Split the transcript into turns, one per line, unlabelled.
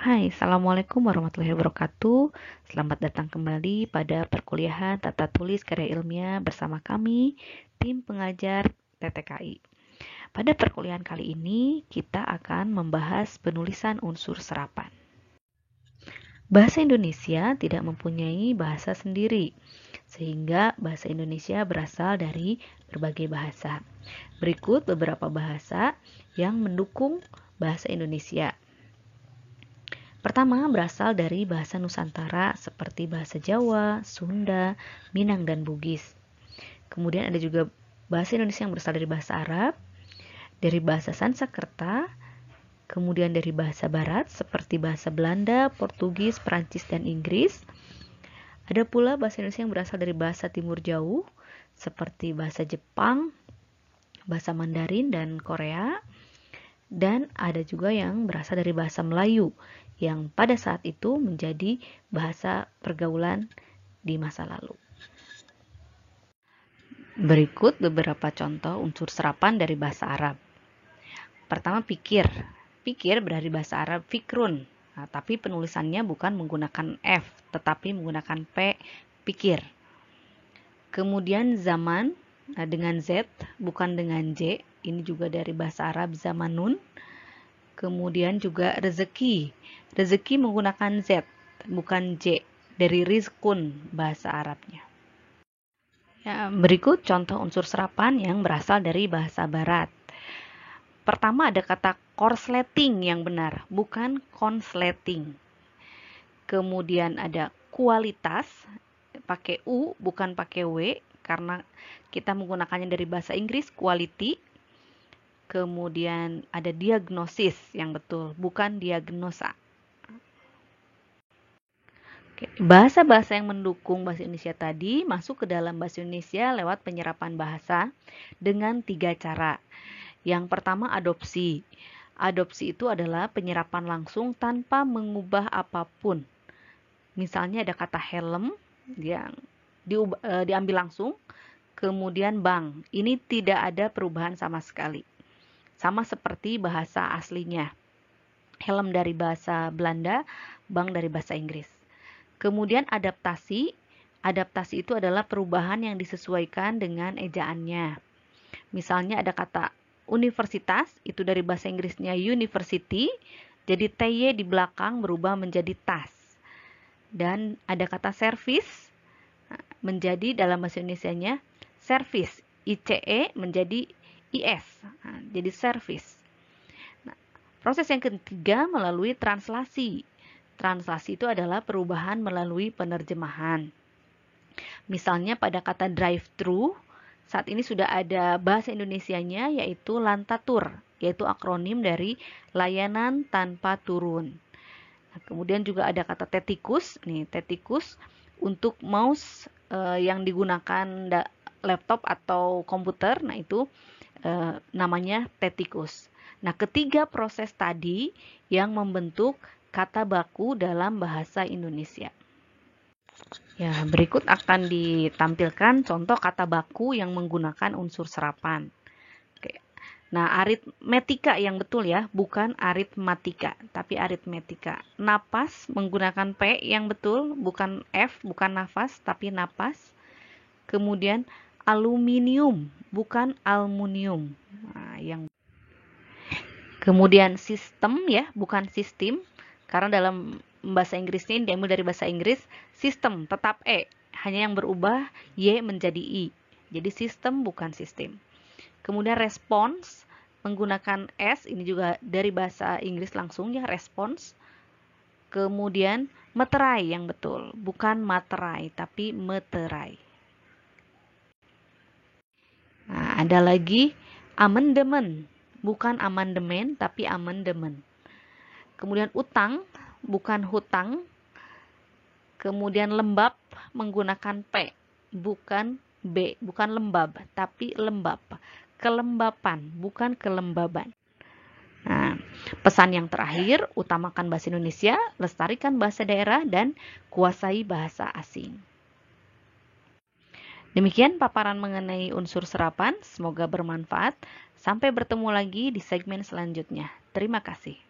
Hai, Assalamualaikum warahmatullahi wabarakatuh. Selamat datang kembali pada perkuliahan Tata Tulis Karya Ilmiah bersama kami, tim pengajar TTKI. Pada perkuliahan kali ini, kita akan membahas penulisan unsur serapan. Bahasa Indonesia tidak mempunyai bahasa sendiri, sehingga bahasa Indonesia berasal dari berbagai bahasa. Berikut beberapa bahasa yang mendukung bahasa Indonesia. Pertama, berasal dari bahasa Nusantara seperti bahasa Jawa, Sunda, Minang, dan Bugis. Kemudian ada juga bahasa Indonesia yang berasal dari bahasa Arab, dari bahasa Sanskerta, kemudian dari bahasa Barat seperti bahasa Belanda, Portugis, Perancis, dan Inggris. Ada pula bahasa Indonesia yang berasal dari bahasa Timur Jauh seperti bahasa Jepang, bahasa Mandarin, dan Korea. Dan ada juga yang berasal dari bahasa Melayu yang pada saat itu menjadi bahasa pergaulan di masa lalu. Berikut beberapa contoh unsur serapan dari bahasa Arab. Pertama, pikir. Pikir dari bahasa Arab fikrun, tapi penulisannya bukan menggunakan F, tetapi menggunakan P, pikir. Kemudian zaman dengan Z, bukan dengan J, ini juga dari bahasa Arab zamanun. Kemudian juga rezeki. Rezeki menggunakan Z, bukan J, dari rizkun bahasa Arabnya. Ya, berikut contoh unsur serapan yang berasal dari bahasa Barat. Pertama ada kata korsleting yang benar, bukan konsleting. Kemudian ada kualitas, pakai U bukan pakai W, karena kita menggunakannya dari bahasa Inggris, quality. Kemudian ada diagnosis yang betul, bukan diagnosa. Bahasa-bahasa yang mendukung bahasa Indonesia tadi masuk ke dalam bahasa Indonesia lewat penyerapan bahasa dengan 3 cara. Yang pertama adopsi. Adopsi itu adalah penyerapan langsung tanpa mengubah apapun. Misalnya ada kata helm yang diambil langsung, kemudian bank. Ini tidak ada perubahan sama sekali. Sama seperti bahasa aslinya. Helm dari bahasa Belanda, bank dari bahasa Inggris. Kemudian adaptasi. Adaptasi itu adalah perubahan yang disesuaikan dengan ejaannya. Misalnya ada kata universitas, itu dari bahasa Inggrisnya university, jadi TY di belakang berubah menjadi tas. Dan ada kata service, menjadi dalam bahasa Indonesianya service, ICE menjadi IS, jadi service. Nah, proses yang ketiga melalui translasi. Translasi itu adalah perubahan melalui penerjemahan. Misalnya pada kata drive-thru, saat ini sudah ada bahasa Indonesianya yaitu Lantatur, yaitu akronim dari layanan tanpa turun. Nah, kemudian juga ada kata tetikus, nih tetikus untuk mouse yang digunakan laptop atau komputer, nah itu namanya tetikus. Nah, ketiga proses tadi yang membentuk kata baku dalam bahasa Indonesia. Ya, berikut akan ditampilkan contoh kata baku yang menggunakan unsur serapan. Oke. Nah, aritmetika yang betul ya, bukan aritmatika, tapi aritmetika. Napas menggunakan P yang betul, bukan F, bukan nafas, tapi napas. Kemudian aluminium, bukan aluminium. Nah, Kemudian sistem ya, bukan sistem, karena dalam bahasa Inggris ini diambil dari bahasa Inggris, sistem tetap E, hanya yang berubah Y menjadi I. Jadi sistem bukan sistem. Kemudian respons menggunakan S, ini juga dari bahasa Inggris langsung ya, respons. Kemudian meterai yang betul, bukan materai, tapi meterai. Nah, ada lagi amandemen, bukan amandemen, tapi amandemen. Kemudian utang, bukan hutang. Kemudian lembab menggunakan P, bukan B, bukan lembab, tapi lembab. Kelembapan, bukan kelembaban. Nah, pesan yang terakhir, utamakan bahasa Indonesia, lestarikan bahasa daerah, dan kuasai bahasa asing. Demikian paparan mengenai unsur serapan, semoga bermanfaat. Sampai bertemu lagi di segmen selanjutnya. Terima kasih.